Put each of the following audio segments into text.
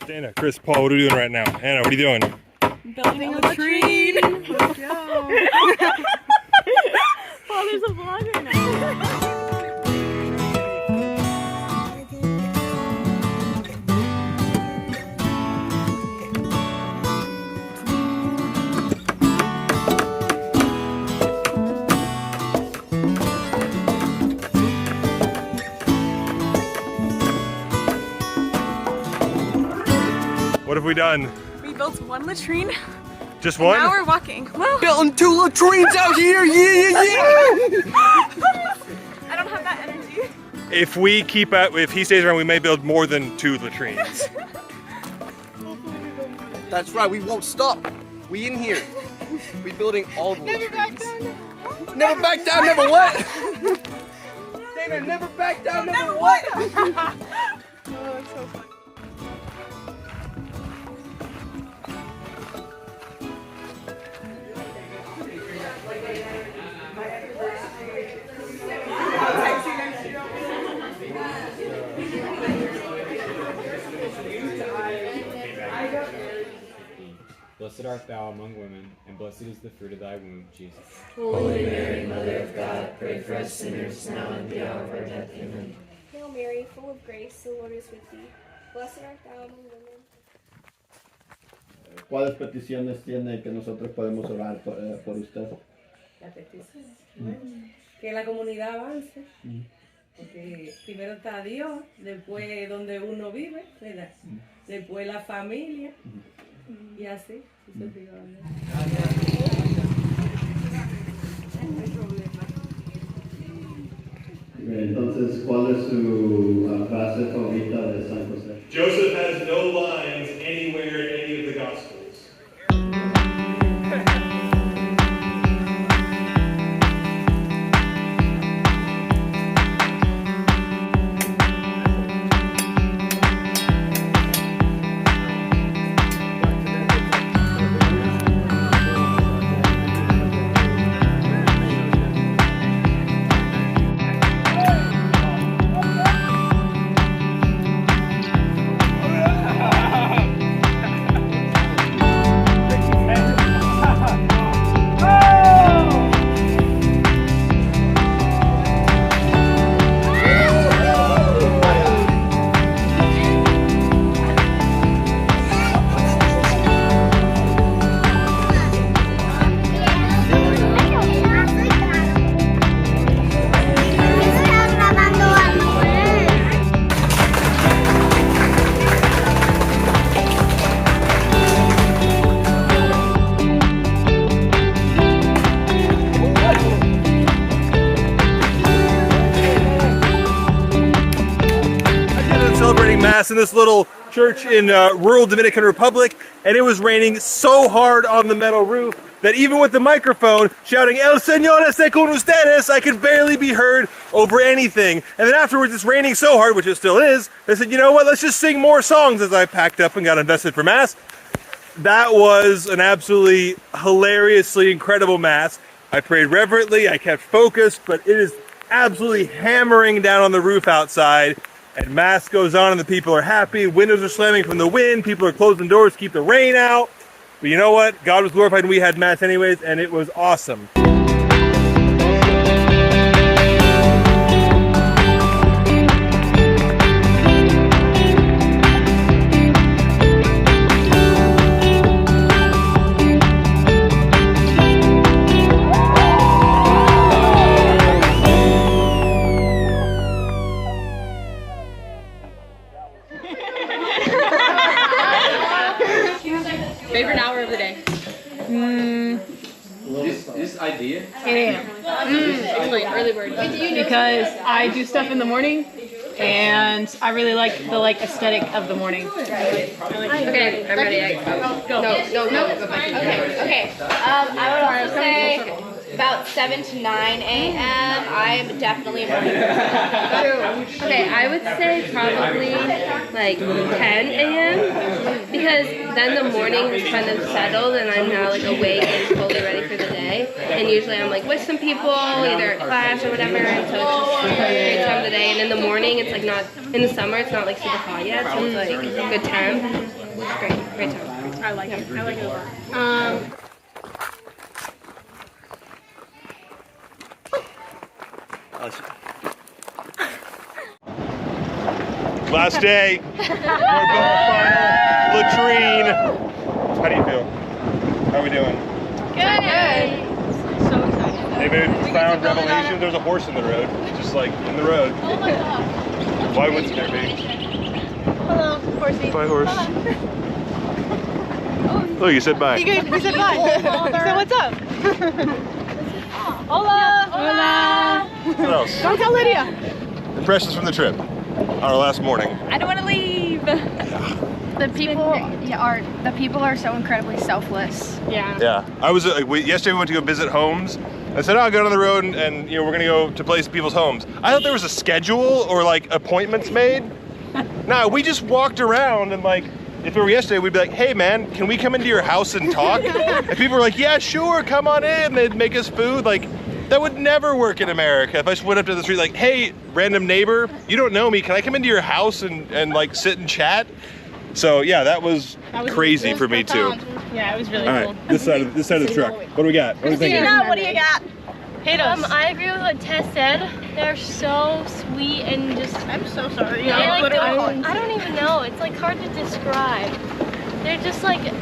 Dana, Chris, Paul, what are we doing right now? Anna, what are you doing? Building a latrine. Let's go. Well, there's a vlogger now. What have we done? We built one latrine. Just one? Now we're walking. Whoa. Building 2 latrines out here, yeah! I don't have that energy. If we keep at, if he stays around, we may build more than 2 latrines. That's right, we won't stop. We in here. We building all the latrines. Never back down, never what? Dana, never back down, never what? Oh, that's so funny. Blessed art thou among women, and blessed is the fruit of thy womb, Jesus. Holy Mary, Mother of God, pray for us sinners now and at the hour of our death. Amen. Hail Mary, full of grace, the Lord is with thee. Blessed art thou among women. ¿Cuáles peticiones tiene que nosotros podemos orar por usted? La petición. Que la comunidad avance. Porque primero está Dios, después donde uno vive, ¿verdad? Después la familia. Y así, sucesivamente. Entonces, ¿cuál es su frase favorita de San José? Joseph has no lines anywhere in any of the Gospels. Celebrating Mass in this little church in rural Dominican Republic, and it was raining so hard on the metal roof that even with the microphone shouting "El Señor esté con ustedes," I could barely be heard over anything. And then afterwards, it's raining so hard, which it still is, they said, you know what, let's just sing more songs as I packed up and got invested for Mass. That was an absolutely hilariously incredible Mass. I prayed reverently, I kept focused, but it is absolutely hammering down on the roof outside. And Mass goes on and the people are happy. Windows are slamming from the wind. People are closing doors to keep the rain out. But you know what? God was glorified and we had Mass anyways, and it was awesome. Favorite hour of the day? This idea? 8 a.m. It's my early bird. Because I do stuff in the morning, and I really like the aesthetic of the morning. Okay, I'm ready. Go. No. Okay. I would also say about 7 to 9 a.m. I'm definitely a morning person. Okay, I would say probably like 10 a.m. because then the morning is kind of settled and I'm now like awake and totally ready for the day. And usually I'm like with some people, either at class or whatever, and so it's just a great time of the day. And in the morning, it's like not, in the summer, it's not like super hot yet, so it's like good temp. Great. Great time. I like it. I like it a lot. Last day. We're building the final latrine. How do you feel? How are we doing? Good. So excited. Maybe found revelation. There's a horse in the road. Just like in the road. Oh my god. Why wouldn't there be? Hello, horsey. Bye, horse. Oh, you said bye. You said bye. So what's up? Hola. Hola. What else? Don't tell Lydia. Impressions from the trip. Our last morning. I don't want to leave. The people are so incredibly selfless. Yeah. Yeah. I was yesterday we went to go visit homes. I said, oh, I'll go down the road and we're gonna go to people's homes. I thought there was a schedule or like appointments made. No, we just walked around and like, if it were yesterday, we'd be like, hey man, can we come into your house and talk? And people were like, yeah, sure, come on in. They'd make us food. Like, that would never work in America. If I just went up to the street like, hey, random neighbor, you don't know me, can I come into your house and like sit and chat? So yeah, that was crazy for me too. Yeah, it was really All cool. right, this side of the truck. What do we got? What do you think? What do you got? Hate us. I agree with what Tess said. They're so sweet and just. I'm so sorry. They, like, I don't even know. It's like hard to describe. They're just like,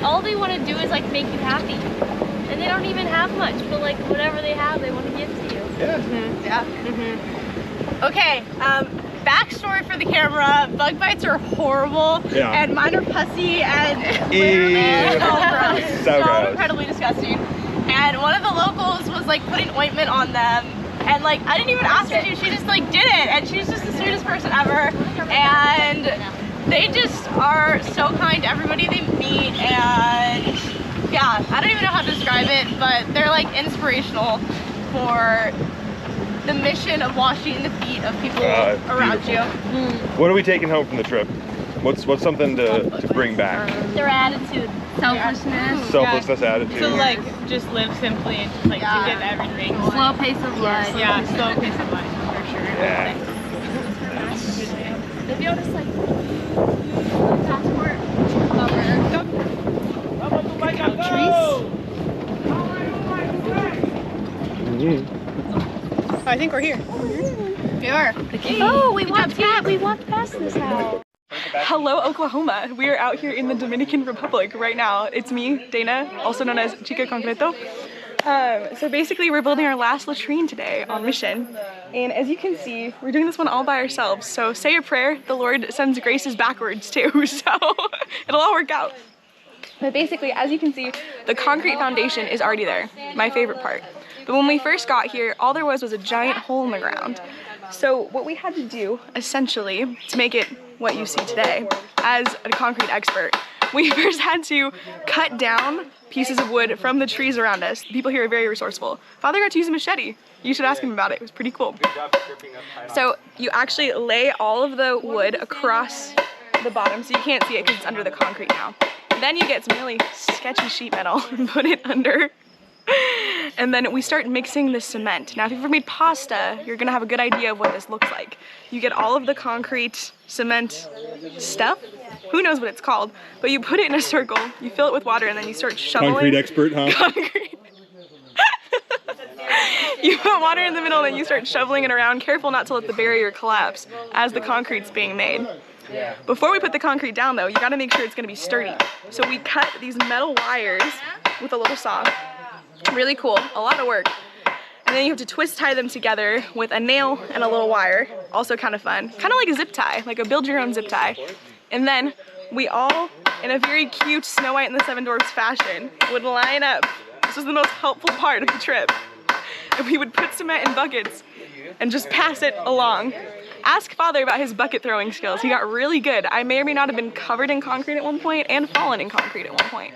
all they want to do is like make you happy, and they don't even have much, but like whatever they have, they want to give to you. Yeah. Yeah. Okay. Backstory for the camera. Bug bites are horrible. Yeah. And mine are pussy and Ew. gross. So gross. Incredibly disgusting. And one of the locals was like putting ointment on them. And like, I didn't even ask her to, she just like did it. And she's just the sweetest person ever. And they just are so kind to everybody they meet. And yeah, I don't even know how to describe it, but they're like inspirational for the mission of washing the feet of people around you. What are we taking home from the trip? What's something to bring back? Their attitude, selflessness, Selflessness attitude. To like just live simply and just like to give everything. slow pace of life. Yeah, slow pace of life for sure. Yeah. Maybe I'll just like passport. I think we're here. We are. Oh, we walked past this house. Hello, Oklahoma. We are out here in the Dominican Republic right now. It's me, Dana, also known as Chica Concreto. So basically, we're building our last latrine today on mission. And as you can see, we're doing this one all by ourselves. So say a prayer, the Lord sends graces backwards too, so it'll all work out. But basically, as you can see, the concrete foundation is already there, my favorite part. But when we first got here, all there was a giant hole in the ground. So what we had to do, essentially, to make it what you see today, as a concrete expert, we first had to cut down pieces of wood from the trees around us. The people here are very resourceful. Father got to use a machete. You should ask him about it. It was pretty cool. So you actually lay all of the wood across the bottom, so you can't see it because it's under the concrete now. Then you get some really sketchy sheet metal and put it under. And then we start mixing the cement. Now, if you've ever made pasta, you're gonna have a good idea of what this looks like. You get all of the concrete cement stuff, who knows what it's called, but you put it in a circle, you fill it with water, and then you start shoveling. Concrete expert, huh? Concrete. You put water in the middle and you start shoveling it around, careful not to let the barrier collapse as the concrete's being made. Before we put the concrete down though, you gotta make sure it's gonna be sturdy. So we cut these metal wires with a little saw. Really cool, a lot of work. And then you have to twist tie them together with a nail and a little wire. Also kind of fun. Kind of like a zip tie, like a build your own zip tie. And then we all, in a very cute Snow White and the Seven Dwarfs fashion, would line up. This was the most helpful part of the trip. And we would put cement in buckets and just pass it along. Ask Father about his bucket throwing skills. He got really good. I may or may not have been covered in concrete at one point and fallen in concrete at one point.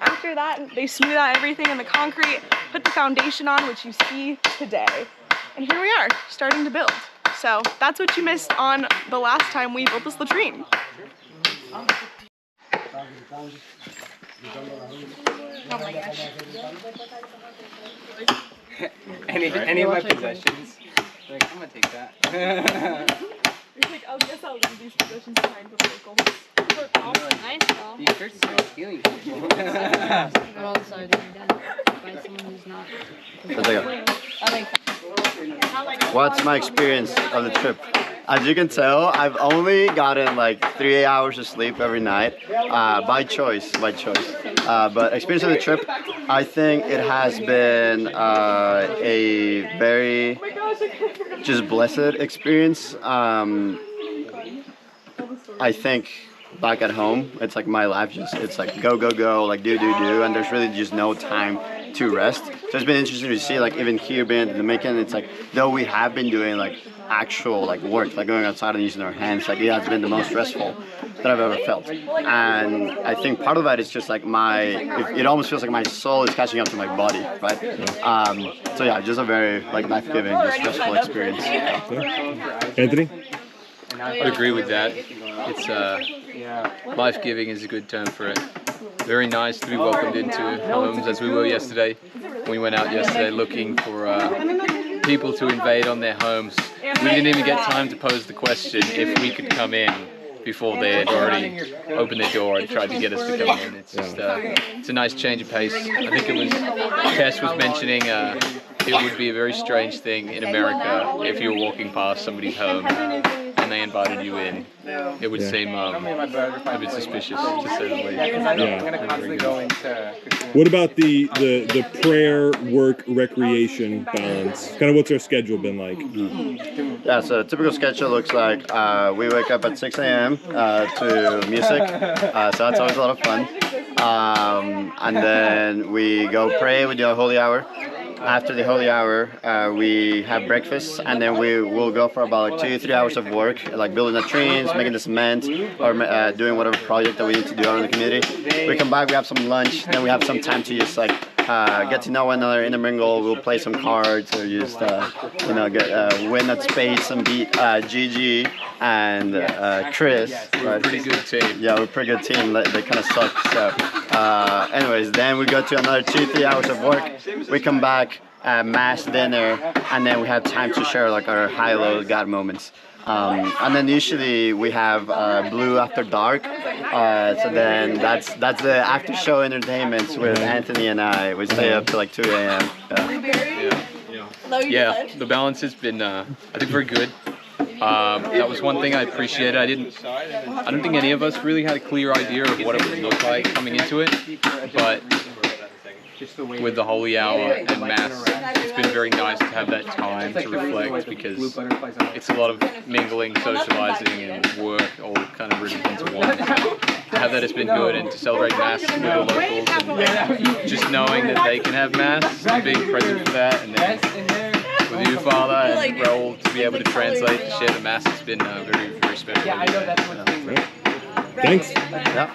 After that, they smooth out everything in the concrete, put the foundation on, which you see today. And here we are, starting to build. So that's what you missed on the last time we built this latrine. Oh my gosh. Any of my possessions. Like, I'm gonna take that. I guess I'll leave these possessions behind for the locals. Nice though. These shirts are stealing. But also they're done by someone who's not. What's my experience of the trip? As you can tell, I've only gotten like 3 hours of sleep every night, by choice. But experience of the trip, I think it has been a very just blessed experience. I think back at home, it's like my life it's like go, like do, and there's really just no time to rest. So it's been interesting to see, like even here being in the Dominican, it's like though we have been doing like actual like work, like going outside and using our hands, like yeah, it's been the most stressful that I've ever felt. And I think part of that is just like it almost feels like my soul is catching up to my body, right? So yeah, just a very like life-giving, just stressful experience. Anthony? I would agree with that. It's life-giving is a good term for it. Very nice to be welcomed into homes as we were yesterday. We went out yesterday looking for people to invade on their homes. We didn't even get time to pose the question if we could come in before they had already opened their door and tried to get us to come in. It's just it's a nice change of pace. I think it was Tess was mentioning it would be a very strange thing in America if you were walking past somebody's home and they invited you in. It would seem a bit suspicious, to say the least. What about the prayer, work, recreation balance? Kind of what's our schedule been like? Yeah, so a typical schedule looks like we wake up at 6 a.m. To music, so that's always a lot of fun. And then we go pray, we do a holy hour. After the holy hour, we have breakfast, and then we will go for about like 2-3 hours of work, like building latrines, making the cement, or doing whatever project that we need to do out in the community. We come back, we have some lunch, then we have some time to just like get to know one another, intermingle. We'll play some cards, or just win at space and beat Gigi and Chris. We're a pretty good team. Yeah, we're a pretty good team. They kind of suck. So, anyways, then we go to another 2-3 hours of work. We come back, mass dinner, and then we have time to share like our high-low God moments. And then usually we have Blue After Dark. So then that's the after show entertainments with Anthony and I. We stay up till like 2 a.m. Yeah, the balance has been I think very good. That was one thing I appreciated. I don't think any of us really had a clear idea of what it would look like coming into it, but with the holy hour and mass, it's been very nice to have that time to reflect, because it's a lot of mingling, socializing, and work all kind of written into one. So to have that has been good, and to celebrate mass with the locals, and just knowing that they can have mass and being present for that, and then with you, Father, and Raul to be able to translate and share the mass has been very, very special. Thanks. Yeah.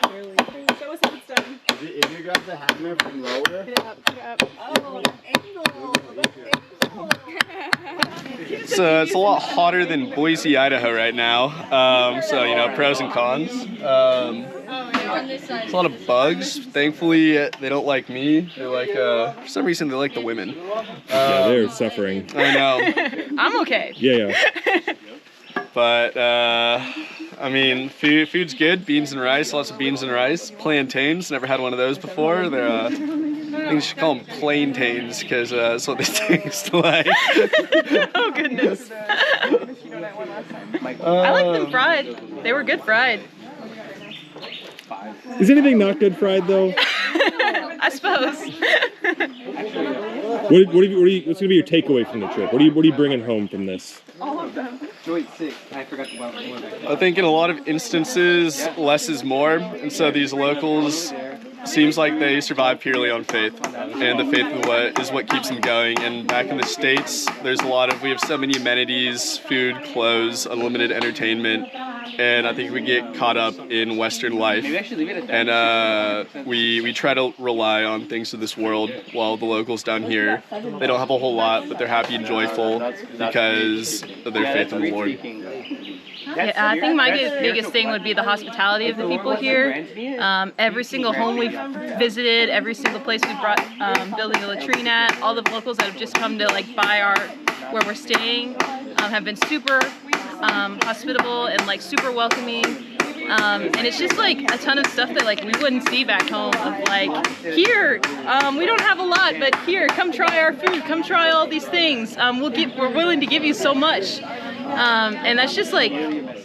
If you grab the hammer from lower. So it's a lot hotter than Boise, Idaho right now. So, you know, pros and cons. There's a lot of bugs. Thankfully, they don't like me. They like, for some reason, they like the women. Yeah, they're suffering. I know. I'm okay. Yeah. But, I mean, food's good. Beans and rice, lots of beans and rice. Plantains, never had one of those before. They're, I think you should call them plantains, because that's what they taste like. Oh, goodness. I like them fried. They were good fried. Is anything not good fried, though? I suppose. What's going to be your takeaway from the trip? What are you bringing home from this? All of them. I think in a lot of instances, less is more, and so these locals seems like they survive purely on faith, and the faith is what keeps them going. And back in the States, there's we have so many amenities, food, clothes, unlimited entertainment, and I think we get caught up in Western life, and we try to rely on things of this world, while the locals down here, they don't have a whole lot, but they're happy and joyful because of their faith in the Lord. Yeah, I think my biggest thing would be the hospitality of the people here. Every single home we've visited, every single place we've brought building a latrine at, all the locals that have just come to like buy where we're staying have been super hospitable and like super welcoming. And it's just like a ton of stuff that like we wouldn't see back home of like, here, we don't have a lot, but here, come try our food, come try all these things. We're willing to give you so much. And that's just like,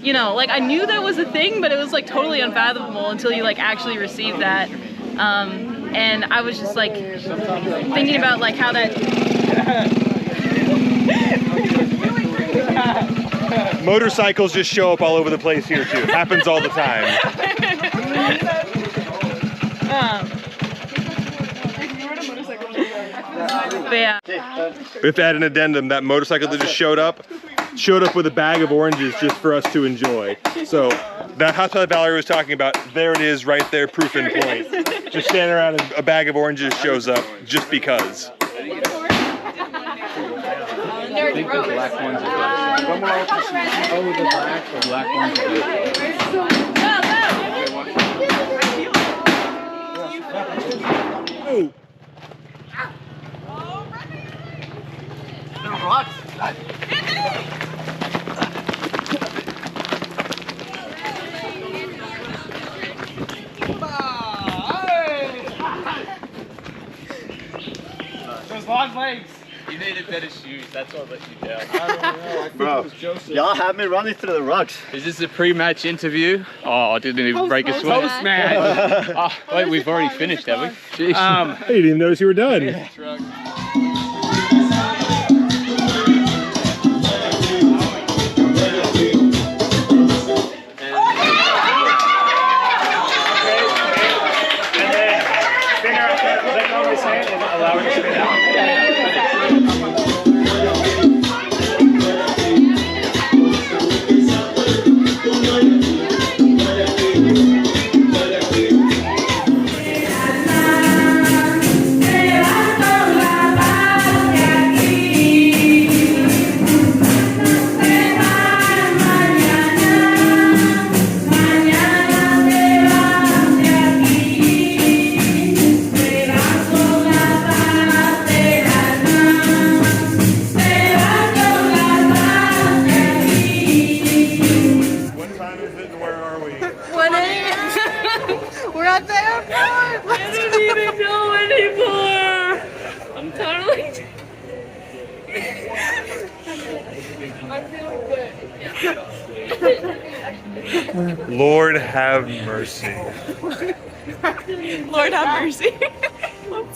you know, like I knew that was a thing, but it was like totally unfathomable until you like actually receive that. And I was just like thinking about like how that. Motorcycles just show up all over the place here too. It happens all the time. But yeah. We have to add an addendum. That motorcycle that just showed up with a bag of oranges just for us to enjoy. So that hospitality Valerie was talking about, there it is right there, proof in point. Just standing around and a bag of oranges shows up just because. I think the black ones are good. Oh, the black ones are good. Oh. Those long legs. You needed better shoes. That's what let you down. I don't know. I think it was Joseph. Y'all have me running through the rocks. Is this a pre-match interview? Oh, I didn't even break a sweat. Post-match. Oh, wait, we've already finished, have we? Jeez. I didn't even notice you were done. Yeah. Allow it to spin out. We're at the airport! I don't even know anymore! I'm totally... I'm feeling good. Lord have mercy. Lord have mercy.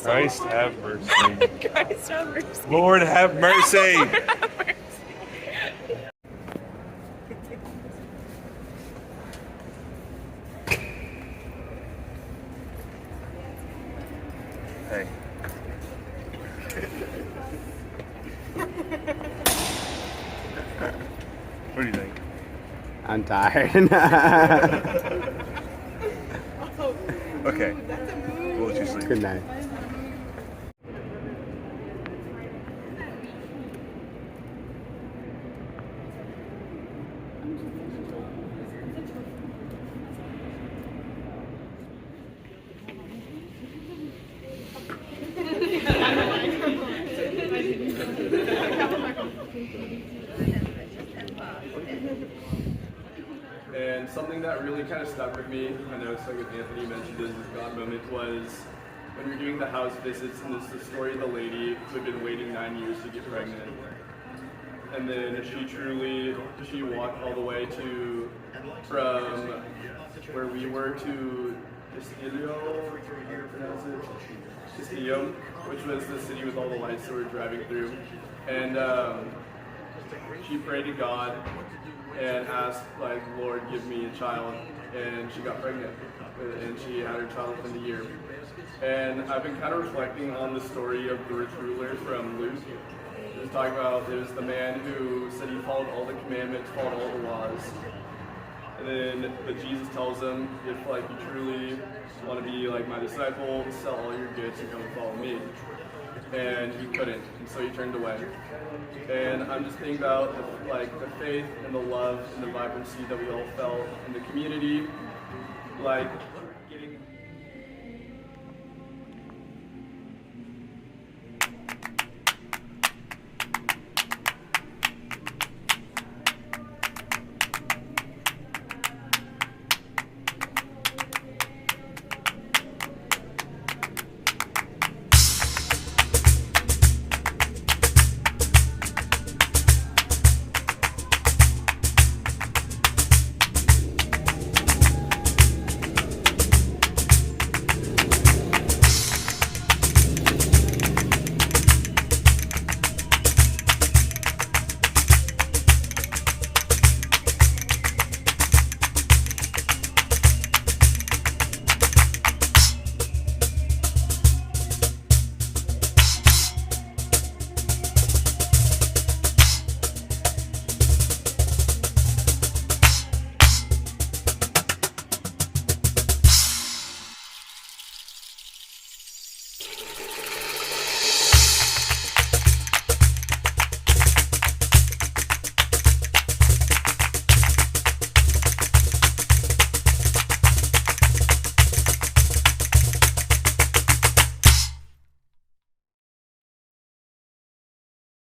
Christ have mercy. Christ have mercy. Lord have mercy. Lord have mercy. Hey. What do you think? I'm tired. Okay. We'll let you sleep. Good night. And something that really kind of stuck with me, I know it's like what Anthony mentioned is his God moment, was when we were doing the house visits, and it's the story of the lady who had been waiting 9 years to get pregnant. And then she walked all the way from where we were to Castillo, which was the city with all the lights that we were driving through. And she prayed to God and asked, like, Lord, give me a child. And she got pregnant, and she had her child within a year. And I've been kind of reflecting on the story of the rich ruler from Luke. It was talking about, it was the man who said he followed all the commandments, followed all the laws. And then Jesus tells him, if like you truly want to be like my disciple, sell all your goods and come and follow me. And he couldn't, and so he turned away. And I'm just thinking about the faith and the love and the vibrancy that we all felt in the community, like getting.